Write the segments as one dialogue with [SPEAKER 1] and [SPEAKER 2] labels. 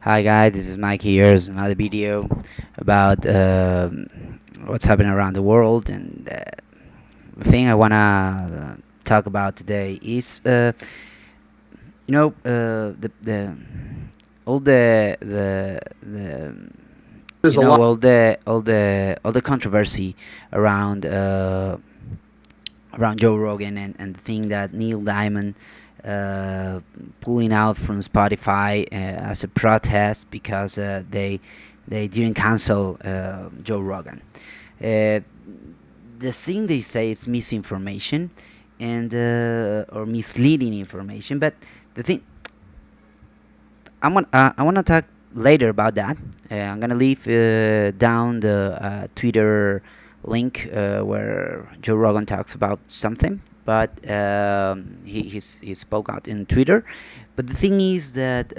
[SPEAKER 1] Hi guys, this is Mike here. Here's another video about what's happening around the world, and the thing I wanna talk about today is the all the
[SPEAKER 2] There's a lot.
[SPEAKER 1] all the controversy around around Joe Rogan and the thing that Neil Diamond uh, pulling out from Spotify as a protest because they didn't cancel Joe Rogan. Uh, the thing they say is misinformation and or misleading information, but the thing I want to talk later about that. I'm gonna leave down the Twitter link where Joe Rogan talks about something, but he spoke out in Twitter. But the thing is that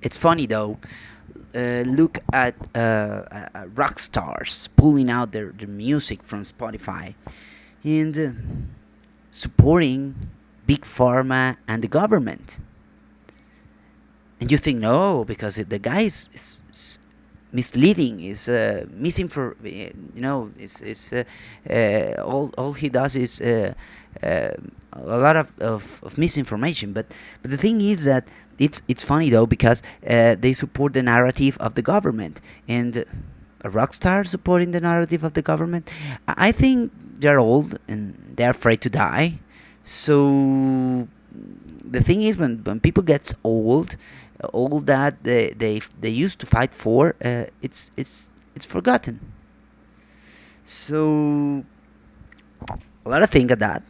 [SPEAKER 1] it's funny though. Look at rock stars pulling out their music from Spotify and supporting big pharma and the government. And you think no, because the guy is misleading, is misinfor is all he does is a lot of misinformation. But the thing is that it's funny though, because they support the narrative of the government, and a rock star supporting the narrative of the government. I think they're old and they're afraid to die. So the thing is, when people gets old, all that they used to fight for, it's forgotten. So a lot of things at that.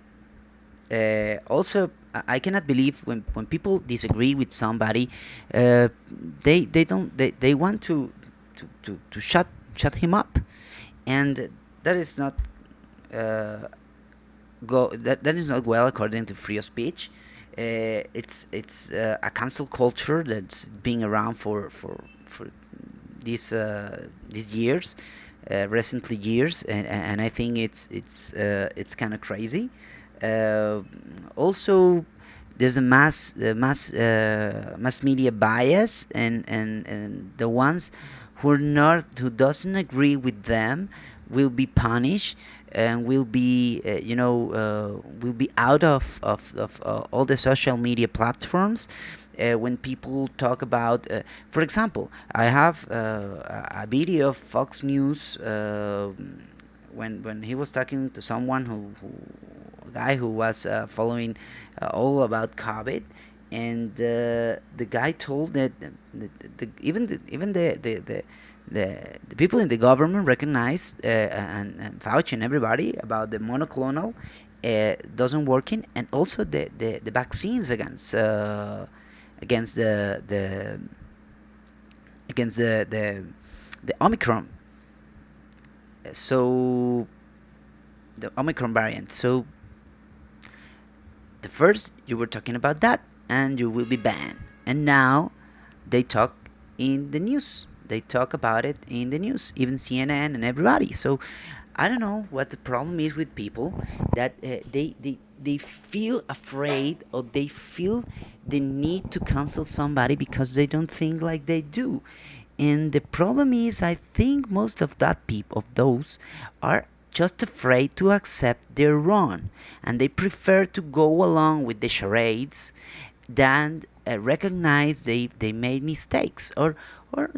[SPEAKER 1] Also, I cannot believe when people disagree with somebody, they don't they want to shut him up, and that is not that is not well according to free speech. It's a cancel culture that's been around for these years, recently years, and I think it's kind of crazy. Uh, Also, there's a mass media bias, and the ones who doesn't agree with them will be punished and will be out of all the social media platforms. When people talk about, for example, I have a video of Fox News, when he was talking to someone who a guy who was following all about COVID, and the guy told that the people in the government recognize and vouch and everybody about the monoclonal doesn't working, and also the vaccines against the Omicron. So the Omicron variant. So the first you were talking about that, and you will be banned. And now they talk in the news. They talk about it in the news, even CNN and everybody. So I don't know what the problem is with people that they feel afraid, or they feel the need to cancel somebody because they don't think like they do. And the problem is, I think most of that people, of those, are just afraid to accept they're wrong, and they prefer to go along with the charades than recognize they made mistakes. Or or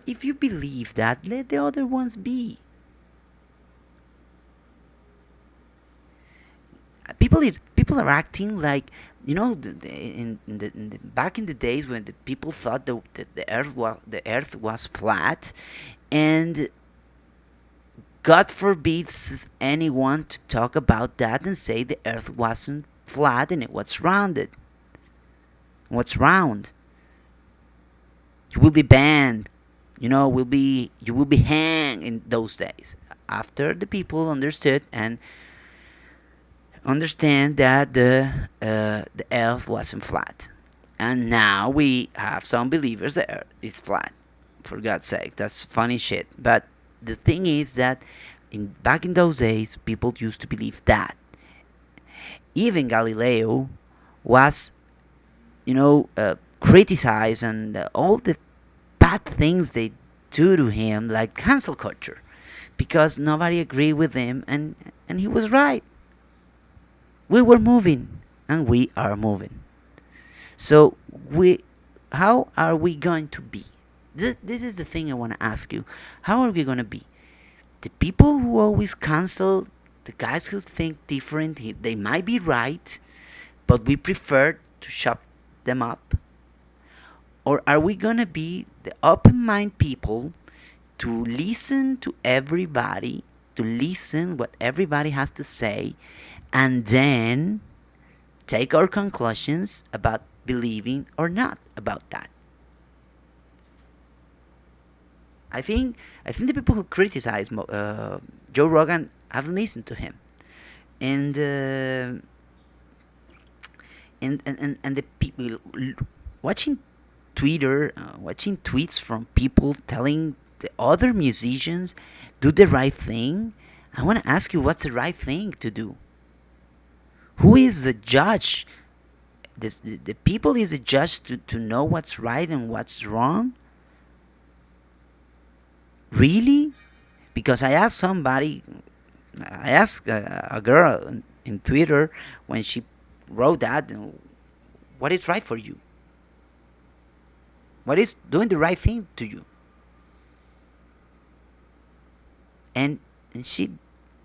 [SPEAKER 1] if you believe that, let the other ones be. People are acting like, back in the days when the people thought the earth was flat, and God forbids anyone to talk about that and say the earth wasn't flat and it was rounded. What's round? You will be banned. You will be hanged in those days. After the people understood and understand that the earth wasn't flat. And now we have some believers that earth is flat. For God's sake, that's funny shit. But the thing is that back in those days, people used to believe that. Even Galileo was, you know, criticize and all the bad things they do to him, like cancel culture, because nobody agreed with him, and he was right. We were moving, and we are moving. So how are we going to be? This is the thing I want to ask you. How are we going to be? The people who always cancel, the guys who think different, they might be right, but we prefer to shut them up? Or are we going to be the open mind people to listen to everybody, to listen what everybody has to say, and then take our conclusions about believing or not about that? I think the people who criticize Joe Rogan haven't listened to him, and the people watching Twitter, watching tweets from people telling the other musicians do the right thing. I want to ask you, what's the right thing to do? Who is the judge? The people is a judge to know what's right and what's wrong? Really? Because I asked a girl in Twitter when she wrote that, what is right for you? What is doing the right thing to you? And she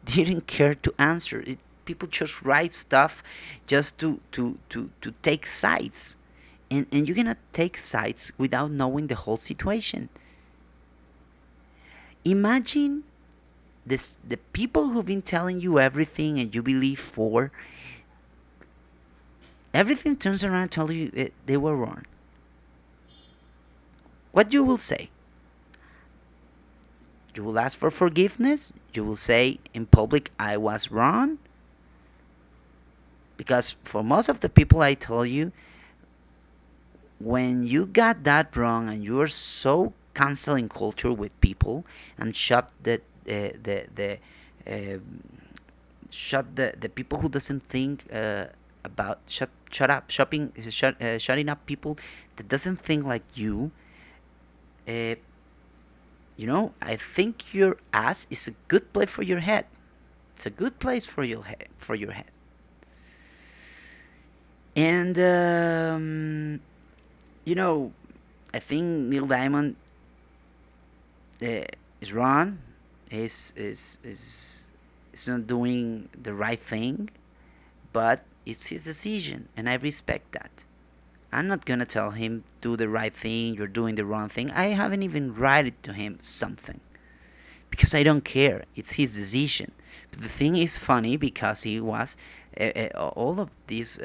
[SPEAKER 1] didn't care to answer. People just write stuff just to take sides. And you cannot take sides without knowing the whole situation. Imagine the people who've been telling you everything and you believe for, everything turns around and tells you they were wrong. What you will say? You will ask for forgiveness? You will say in public, I was wrong? Because for most of the people I tell you, when you got that wrong and you are so canceling culture with people and shut the people who doesn't think about shutting up people that doesn't think like you. I think your ass is a good place for your head. It's a good place for your head. And I think Neil Diamond is wrong. Is not doing the right thing, but it's his decision, and I respect that. I'm not gonna tell him do the right thing. You're doing the wrong thing. I haven't even written to him something because I don't care. It's his decision. But the thing is funny because he was all of these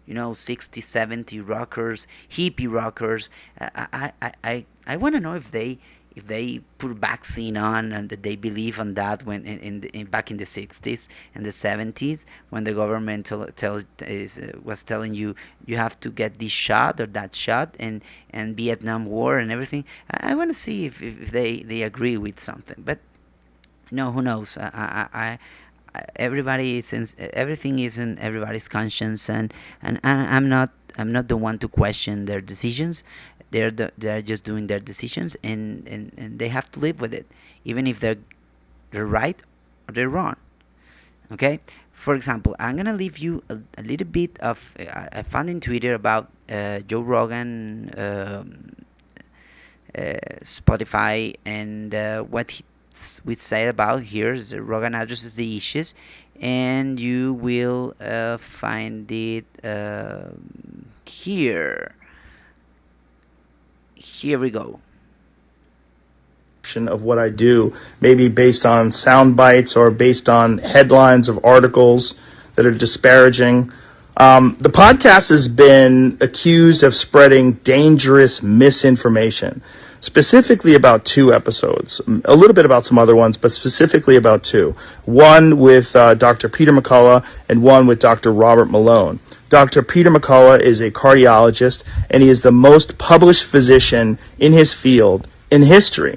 [SPEAKER 1] 60, 70 rockers, hippie rockers. I want to know if they put vaccine on and that they believe on that when back in the 60s and the 70s when the government was telling you have to get this shot or that shot and Vietnam War and everything. I want to see if they agree with something, but who knows? Everybody is everything is in everybody's conscience, and I'm not the one to question their decisions. They're just doing their decisions, and they have to live with it, even if they're right or they're wrong. Okay. For example, I'm gonna leave you a little bit of I found in Twitter about Joe Rogan, Spotify, and what we say about here is Rogan addresses the issues, and you will find it here. Here we go.
[SPEAKER 2] Of what I do, maybe based on sound bites or based on headlines of articles that are disparaging. The podcast has been accused of spreading dangerous misinformation, specifically about 2 episodes, a little bit about some other ones, but specifically about 2. One with Dr. Peter McCullough and one with Dr. Robert Malone. Dr. Peter McCullough is a cardiologist, and he is the most published physician in his field in history.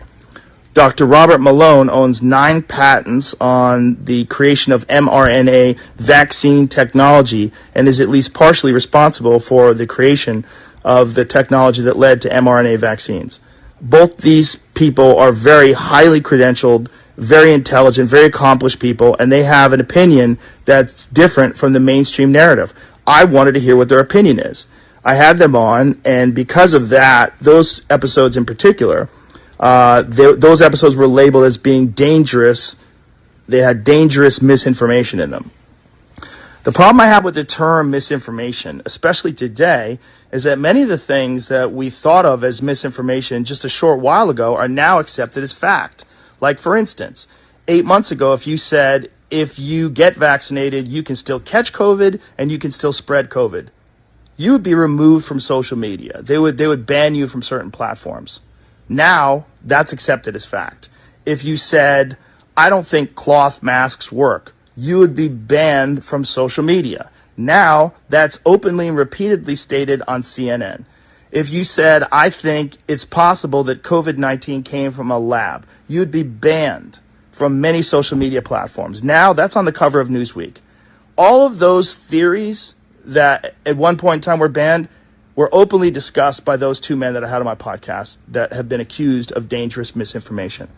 [SPEAKER 2] Dr. Robert Malone owns 9 patents on the creation of mRNA vaccine technology and is at least partially responsible for the creation of the technology that led to mRNA vaccines. Both these people are very highly credentialed, very intelligent, very accomplished people, and they have an opinion that's different from the mainstream narrative. I wanted to hear what their opinion is. I had them on, and because of that, those episodes in particular, those episodes were labeled as being dangerous. They had dangerous misinformation in them. The problem I have with the term misinformation, especially today, is that many of the things that we thought of as misinformation just a short while ago are now accepted as fact. Like, for instance, 8 months ago, if you said, if you get vaccinated, you can still catch COVID and you can still spread COVID, you would be removed from social media. They would ban you from certain platforms. Now, that's accepted as fact. If you said, I don't think cloth masks work, you would be banned from social media. Now, that's openly and repeatedly stated on CNN. If you said, I think it's possible that COVID-19 came from a lab, you'd be banned from many social media platforms. Now, that's on the cover of Newsweek. All of those theories that at one point in time were banned were openly discussed by those two men that I had on my podcast that have been accused of dangerous misinformation.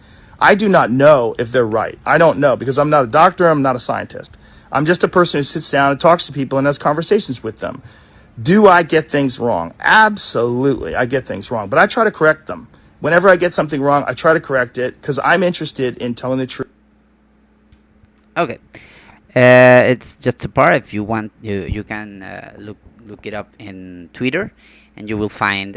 [SPEAKER 2] I do not know if they're right. I don't know, because I'm not a doctor, I'm not a scientist. I'm just a person who sits down and talks to people and has conversations with them. Do I get things wrong? Absolutely, I get things wrong, but I try to correct them. Whenever I get something wrong, I try to correct it because I'm interested in telling the truth.
[SPEAKER 1] Okay. It's just a part. If you want, you can look it up in Twitter, and you will find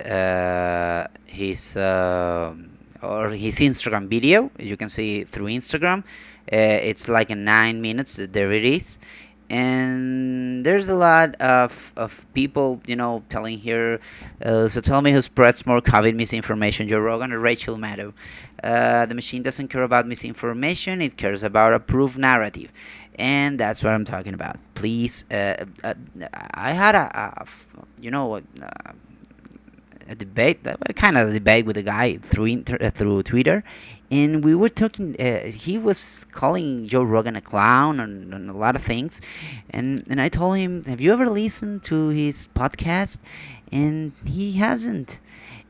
[SPEAKER 1] his or his Instagram video. You can see it through Instagram. It's like a 9 minutes. There it is. And there's a lot of people, telling here. So tell me who spreads more COVID misinformation, Joe Rogan or Rachel Maddow. The machine doesn't care about misinformation; it cares about a proof narrative, and that's what I'm talking about. Please, I had a debate, a kind of debate with a guy through Twitter, and we were talking. He was calling Joe Rogan a clown and a lot of things, and I told him, "Have you ever listened to his podcast?" And he hasn't.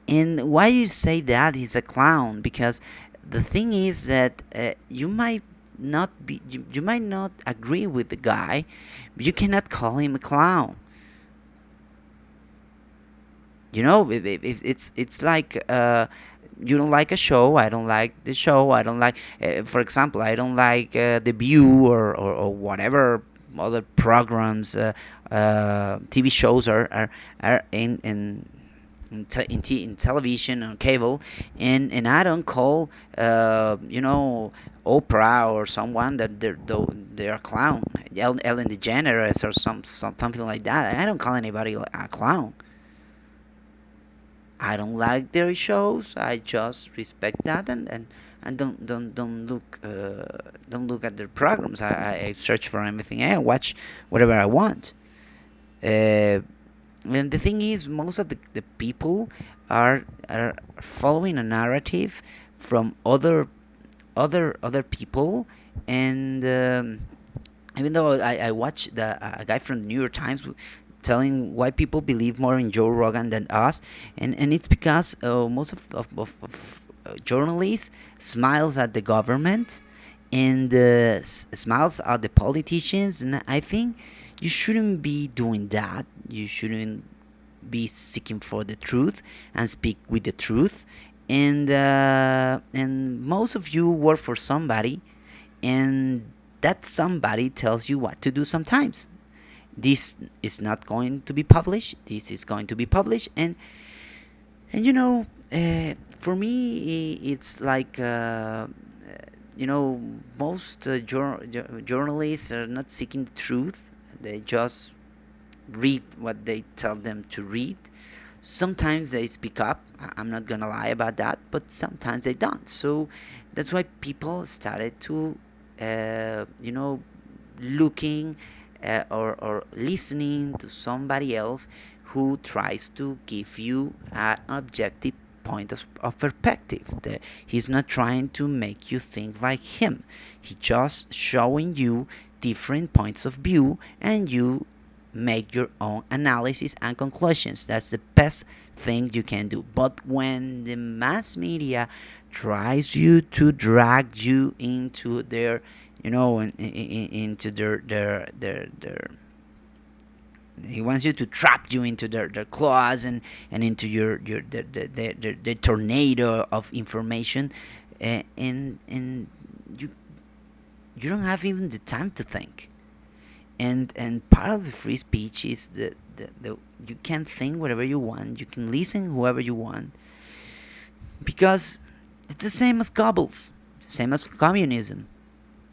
[SPEAKER 1] And why you say that he's a clown? Because the thing is that you might you might not agree with the guy, but you cannot call him a clown. It's like, you don't like a show, I don't like the show. I don't like, for example, I don't like The View, or whatever other programs, TV shows are in television, on cable, and I don't call Oprah or someone that they're a clown, Ellen DeGeneres or something like that. I don't call anybody a clown. I don't like their shows. I just respect that, and don't look at their programs. I search for anything. I watch whatever I want. And the thing is, most of the people are following a narrative from other people, and even though I watched a guy from the New York Times telling why people believe more in Joe Rogan than us, and it's because most of journalists smiles at the government, and smiles at the politicians, and I think you shouldn't be doing that. You shouldn't be seeking for the truth and speak with the truth. And most of you work for somebody, and that somebody tells you what to do sometimes. This is not going to be published. This is going to be published, and for me, it's like, most journalists are not seeking the truth. They just read what they tell them to read. Sometimes they speak up. I'm not gonna lie about that, but sometimes they don't. So that's why people started to, looking, or listening to somebody else who tries to give you an objective point of perspective. He's not trying to make you think like him. He's just showing you different points of view, and you make your own analysis and conclusions. That's the best thing you can do. But when the mass media tries you to drag you into their, into their he wants you to trap you into their claws, and into your the tornado of information, and you you don't have even the time to think. And part of the free speech is the you can think whatever you want, you can listen whoever you want, because it's the same as Goebbels, it's the same as communism,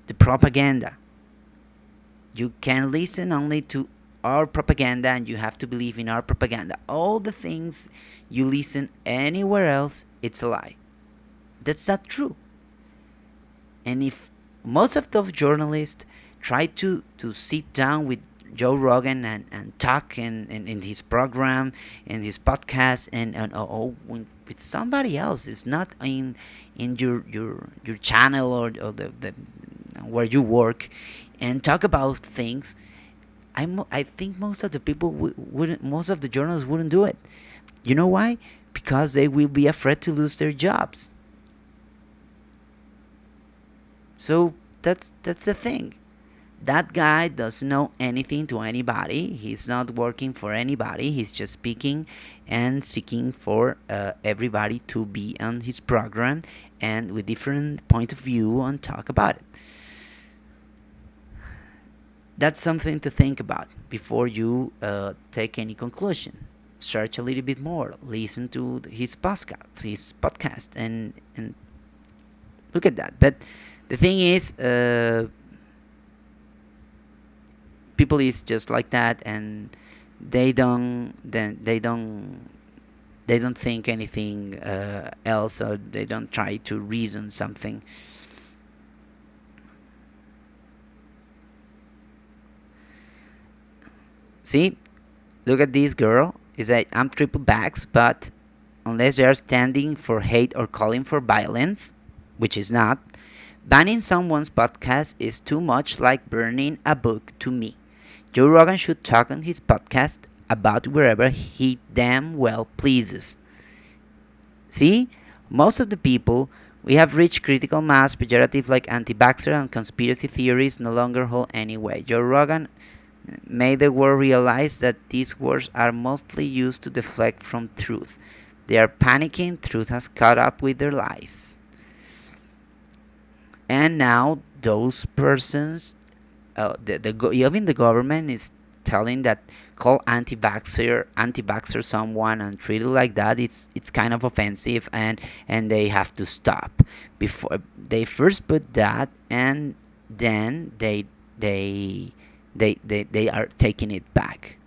[SPEAKER 1] the propaganda. You can listen only to our propaganda, and you have to believe in our propaganda. All the things you listen anywhere else, it's a lie. That's not true. And if most of the journalists try to sit down with Joe Rogan and talk in his program, in his podcast, with somebody else, it's not in your channel, or the where you work, and talk about things, I think most of the people wouldn't, most of the journalists wouldn't do it. You know why? Because they will be afraid to lose their jobs. So that's the thing. That guy doesn't know anything to anybody. He's not working for anybody. He's just speaking and seeking for everybody to be on his program, and with different point of view and talk about it. That's something to think about before you take any conclusion. Search a little bit more. Listen to his podcast, and look at that. But the thing is, people is just like that, and they don't think anything else, or they don't try to reason something. See, look at this girl. Is that I'm triple backs, but unless they are standing for hate or calling for violence, which is not, banning someone's podcast is too much like burning a book to me. Joe Rogan should talk on his podcast about wherever he damn well pleases. See, most of the people, we have reached critical mass. Pejorative like anti-vaxxer and conspiracy theories no longer hold any weight. Joe Rogan made the world realize that these words are mostly used to deflect from truth. They are panicking. Truth has caught up with their lies. And now those persons, even the government is telling that, call anti-vaxxer someone and treat it like that. It's kind of offensive, and they have to stop. Before they first put that, and then they are taking it back.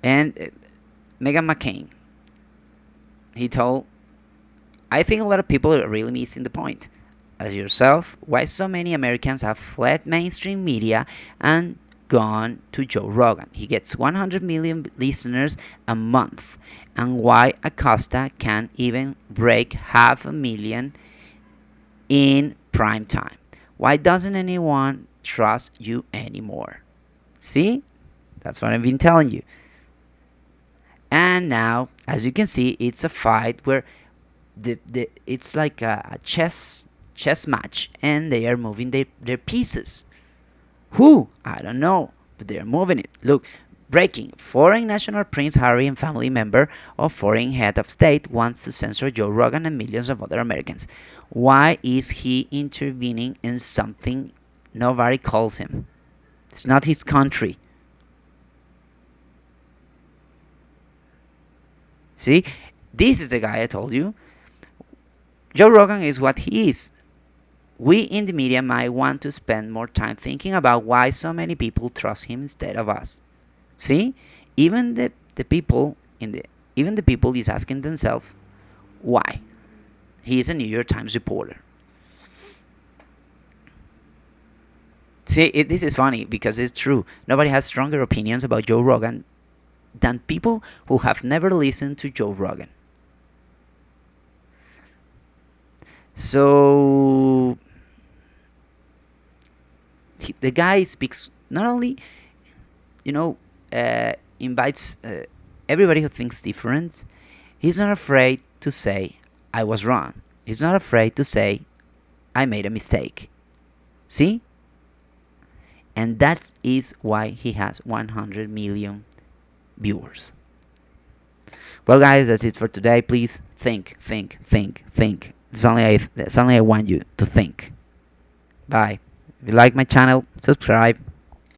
[SPEAKER 1] And Meghan McCain, he told, I think a lot of people are really missing the point. As yourself, why so many Americans have fled mainstream media and gone to Joe Rogan. He gets 100 million listeners a month, and why Acosta can't even break 500,000 in prime time. Why doesn't anyone trust you anymore? See? That's what I've been telling you. And now, as you can see, it's a fight where it's like a chess match, and they are moving their pieces. Who? I don't know, but they're moving it. Look, breaking. Foreign national Prince Harry and family member of foreign head of state wants to censor Joe Rogan and millions of other Americans. Why is he intervening in something nobody calls him? It's not his country. See, this is the guy I told you. Joe Rogan is what he is. We in the media might want to spend more time thinking about why so many people trust him instead of us. See, even the people even the people is asking themselves why. He is a New York Times reporter. See, this is funny because it's true. Nobody has stronger opinions about Joe Rogan than people who have never listened to Joe Rogan. So the guy speaks not only, invites everybody who thinks different. He's not afraid to say, I was wrong. He's not afraid to say, I made a mistake. See? And that is why he has 100 million viewers. Well, guys, that's it for today. Please think, think, think, think. It's only I want you to think. Bye. If you like my channel, subscribe.